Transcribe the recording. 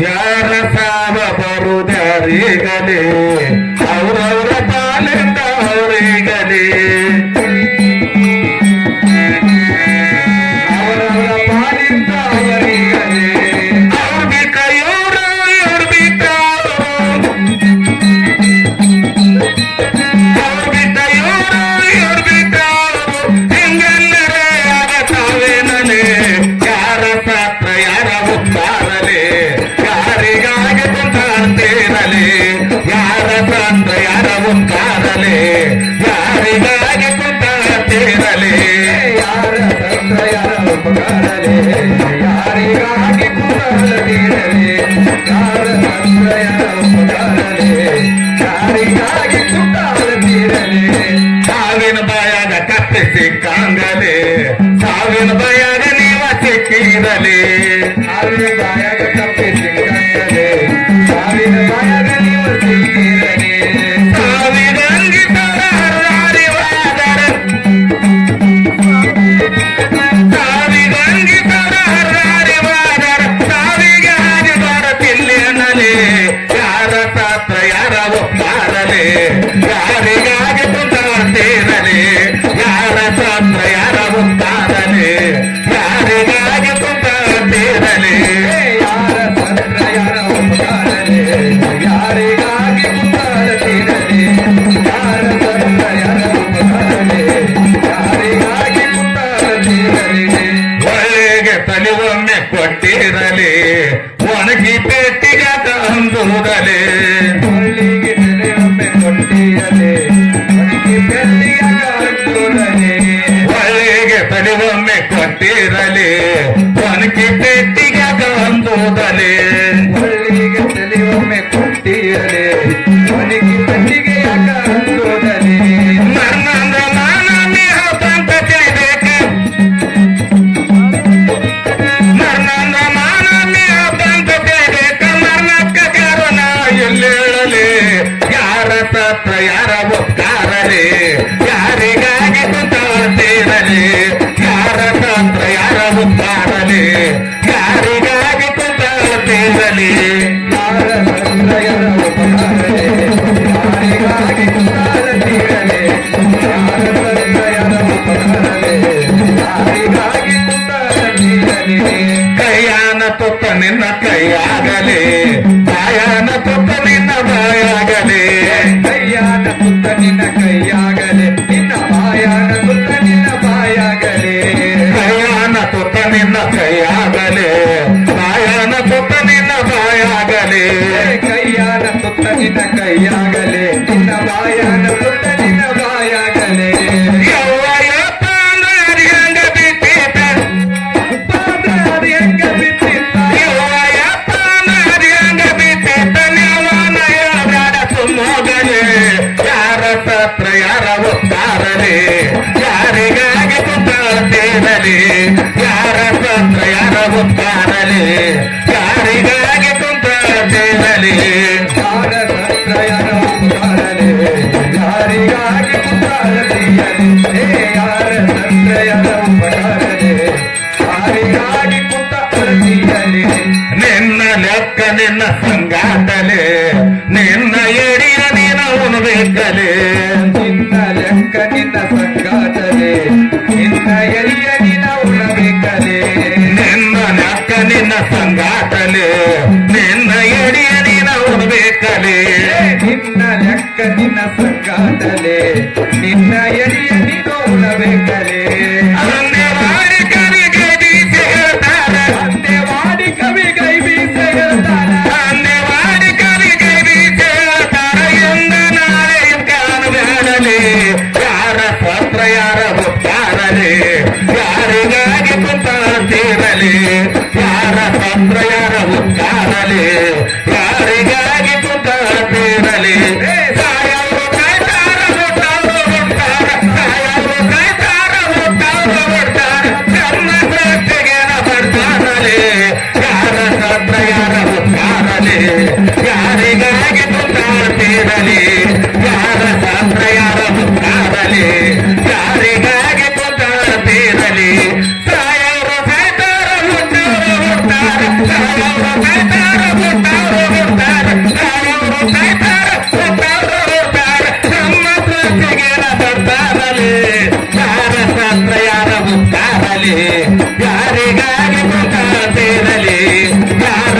ಯಾರ ಸಾವ ಬರುವುದಾರೀಗಲೇ ಅವರವರ ಪಾಲಿಂದ ಅವರಿಗಲೇ ಅವರವರ ಪಾಲಿಂದ ಅವರಿಗಲೇ ಅವ್ರ ಬಿಟ್ಟ ಇವರು ಇವ್ರು ಬಿಟ್ಟ ಅವ್ರ ಬಿಟ್ಟ ಇವ್ರು ಬಿಟ್ಟ ಹಿಂಗೆಲ್ಲರೇ ಆಗತಾವೇನಲೇ ಯಾರ ಪಾತ್ರ ಯಾರ ಉತ್ತಾರಲೇ ಯಾರಿಗಾಗಿ ಕುಂತಾಡ್ತೀರಲೇ ಯಾರ ಪಾತ್ರ ಯಾರ ಉತ್ತಾರಲೇ ಯಾರಿಗಾಗಿ ಕುಂತಾಡ್ತೀರಲೇ ಯಾರ ಪಾತ್ರ ಯಾರ ಉಪಕಾರಲೇ ಯಾರಿಗಾಗಿ ಕುಂತಾಡ್ತೀರಲೇ ಯಾರ ಪಾತ್ರ ಯಾರ ಉಪಕಾರಲೇ ಯಾರಿಗಾಗಿ ಕುಂತಾಡ್ತೀರಲೇ ಸಾವಿನ ಬಾಯಾಗ ಕಪ್ಪೆ ಸಿಕ್ಕಂಗಲೇ ಸಾವಿನ ಬಾಯಾಗ ನೀವ ಸಿಕ್ಕಿರಲೇ ಸಾವಿನ ಬಾಯಾಗ ಕಪ್ಪೆ ಸಿಕ್ಕಂಗಲೇ ಸಾವಿನ ಬಾಯಾಗ ನೀವ ಸಿಕ್ಕಿರಲೇ ಸಾವಿರಂಗಿತರ ಹರಿವಾದರ ಸಾವಿರಂಗಿತರ ಹರಿವಾದರ ಸಾವಿಗೆ ಹಾಗೆ ಬರತಿಲ್ಲೇನಲೇ ಯಾರ ಪಾತ್ರ ಯಾರ ಒಪ್ಪಾರಲೇ ಯಾರಿಗಾಗಿ ಕುಂತಾಡ್ತೀರಲೇ ಯಾರ ಪಾತ್ರ ಯಾರ ಒಪ್ಪಾರಲೇ ಯಾರಿಗಾಗಿ ಕುಂತಾಡ್ತೀರಲೇ ಯಾರ ಪಾತ್ರ ಯಾರ ಒಪ್ಪಾರಲೇ ಯಾರಿಗಾಗಿ ಕುಂತಾಡ್ತೀರಲೇ ಯಾರ ಪಾತ್ರ ಯಾರ ಒಪ್ಪಾರಲೇ ಯಾರಿಗಾಗಿ ಕುಂತಾಡ್ತೀರಲೇ ಒಳ್ಳೆಗೆ ತಲೆವೊಮ್ಮೆ ಕೊಟ್ಟಿರಲಿ ಒಣಗಿ ಪೆಟ್ಟಿಗೆ ತಂದುದಲೇ ಒಳ್ಳೆಗೆ ತಲೆವೊಮ್ಮೆ ಕೊಟ್ಟಿರಲಿ ಒಣಗಿ ಪೆಟ್ಟಿಗೆ ತಂದುದಲೇ ಒಳ್ಳೆಗೆ ತಲೆವೊಮ್ಮೆ ಕೊಟ್ಟಿರಲಿ ಒಣಗಿ ಪೆಟ್ಟಿಗೆ ತಂದುದಲೇ ಒಳ್ಳೆಗೆ ತಲೆವೊಮ್ಮೆ ಕೊಟ್ಟಿರಲಿ ಒಣಗಿ ಪೆಟ್ಟಿಗೆ ತಂದುದಲೇ ಮರ್ನಂದ ಮಾನವೇ ಹೌದಂತ ತಿಳಿಬೇಕು ಮರ್ನಂದ ಮಾನವೇ ಹೌದಂತ ತಿಳಿಬೇಕು ಮರ್ನಕ್ಕ ಕಾರಣ ಎಲ್ಲೇಳಲೇ ಯಾರ ಸತ್ರ ಯಾರ ಒಪ್ಪಾರಲೇ ಯಾರಿಗಾಗಿ ಕುಂತಾಡ್ತೀರಲೇ ಯಾರ ಸತ್ರ ಯಾರ ಒಪ್ಪಾರಲೇ ಯಾರಿಗಾಗಿ ಕುಂತಾಡ್ತೀರಲೇ ಯಾರ ಸತ್ರ ಯಾರ ಒಪ್ಪಾರಲೇ ಯಾರಿಗಾಗಿ ಕುಂತಾಡ್ತೀರಲೇ ಯಾರ ಸತ್ರ ಯಾರ ಒಪ್ಪಾರಲೇ ಯಾರಿಗಾಗಿ ಕುಂತಾಡ್ತೀರಲೇ ಕೈಯಾನ ತುತ್ತ ನಿನ್ನ ಕೈಯಾಗಲೇ ಬಾಯಾನ ತುತ್ತ ನಿನ್ನ ಬಾಯಾಗಲೇ ಕೈಯಾನ ತುತ್ತ ನಿನ್ನ ಕೈಯಾಗಲೇ ನಿನ್ನ ಬಾಯಾನ ತುತ್ತ ನಿನ್ನ ಬಾಯಾಗಲೇ ಕೈಯಾನ ತುತ್ತ ನಿನ್ನ ಕೈಯಾಗಲೇ ಬಾಯಾನ ತುತ್ತ ನಿನ್ನ ಬಾಯಾಗಲೇ ಕೈಯಾನ ತುತ್ತ ನಿನ್ನ ಕೈಯಾಗಲೇ ನಿನ್ನ ಬಾಯಾನ ತುತ್ತ ನಿನ್ನ ಬಾಯಾಗಲೇ ಯವ್ವ ಯಪ್ಪ ಅಂದ್ರೆ ಅದು ಹೆಂಗ ಬಿಟ್ಟಿತ ಅದು ಹೆಂಗ ಬಿಟ್ಟಿತ ಯವ್ವ ಯಪ್ಪ ಅಂದ್ರೆ ಅದು ಹೆಂಗ ಬಿಟ್ಟಿತ ನೀವನ ಹೇಳಬೇಡ ಸುಮ್ಮೋಗಲೇ ಯಾರ ಸತ್ರ ಯಾರ ಒಪ್ಪಾರಲೇ ಯಾರಿಗಾಗಿ ಕುಂತಾಡ್ತೀರಲೇ ಯಾರ ಸತ್ರ ಯಾರ ಒಪ್ಪಾರಲೇ ಯಾರಿಗಾಗಿ ಕುಂತಾಡ್ತೀರಲೇ ಯಾರ ಸತ್ರ ಯಾರ ಒಪ್ಪಾರಲೇ ಯಾರಿಗಾಗಿ ಕುಂತಾಡ್ತೀರಲೇ ಯಾರ ಸತ್ರ ಯಾರ ಒಪ್ಪಾರಲೇ ಯಾರಿಗಾಗಿ ಕುಂತಾಡ್ತೀರಲೇ ನಿನ್ನ ಲೆಕ್ಕ ನಿನ್ನ ಸಂಗಾಟಲೇ ನಿನ್ನ ಎಡಿಯ ನೀನ ಉಣಬೇಕಲೇ ನಿನ್ನ ಲೆಕ್ಕ ನಿನ್ನ ಸಂಗಾಟಲೇ ನಿನ್ನ ಎಡಿಯ ನೀನ ಉಣಬೇಕಲೇ ನಿನ್ನ ಲೆಕ್ಕ ನಿನ್ನ ಸಂಗಾಟಲೇ ನಿನ್ನ ಎಡಿಯ ನೀನ ಉಣಬೇಕಲೇ ನಿನ್ನ ಲೆಕ್ಕ ನಿನ್ನ ಸಂಗಾಟಲೇ ನಿನ್ನ ಎಡಿಯ ನೀನ ಉಣಬೇಕಲೇ ಅಂದೆ ಮಾಡಿ ಕವಿಗೆ ಬೀಸಿ ಹೇಳ್ತಾರ ಅಂದೆ ಮಾಡಿ ಕವಿಗೆ ಬೀಸಿ ಹೇಳ್ತಾರ ಅಂದೆ ಮಾಡಿ ಕವಿಗೆ ಬೀಸಿ ಹೇಳ್ತಾರ ಎಂದ ನಾಳೆ ಕಾಣಬೇಡಲೇ ಯಾರ ಪತ್ರ ಯಾರ ಒಪ್ಪಾರಲೇ ಯಾರಿಗಾಗಿ ಕುಂತಾಡ್ತೀರಲೇ ಯಾರ ಪತ್ರ ಯಾರ ಒಪ್ಪಾರಲೇ ಯಾರಿಗಾಗಿ ಕುಂತಾಡ್ತೀರಲೇ ಸಾಯವರು ಕಾಯ್ತಾರ ಹುಟ್ಟವರು ಹುಟ್ಟಾರ ಸಾಯವರು ಕಾಯ್ತಾರ ಹುಟ್ಟವರು ಹುಟ್ಟಾರ ನಮ್ಮ ಸೃಷ್ಟಿಗೇನ ಬರ್ತಾರಲೇ ಯಾರ ಪತ್ರ ಯಾರ ಒಪ್ಪಾರಲೇ ಯಾರಿಗಾಗಿ ಕುಂತಾಡ್ತೀರಲೇ ಯಾರ ಪತ್ರ ಯಾರ ಒಪ್ಪಾರಲೇ ಯಾರಿಗಾಗಿ ಕುಂತಾಡ್ತೀರಲೇ ಸಾಯವರು ಕಾಯ್ತಾರ ಹುಟ್ಟವರು ಹುಟ್ಟಾರ ಸಾಯವರು ಸಾಯ್ತಾರ ಹುಟ್ಟಾರು ಹುಟ್ಟಾರ ಸಾಯೋರು ಸಾಯ್ತಾರ ಹುಟ್ಟಾರು ಹುಟ್ಟಾರ ನಮ್ಮ ಸೃಷ್ಟಿಗೇನ ಬರ್ತಾರಲಿ ಯಾರ ಶಾಸ್ತ್ರ ಯಾರ ಹುಟ್ಟಾರಲಿ ಯಾರಿಗಾಗಿ ಬಂದ ಸೇರಲಿ ಯಾರ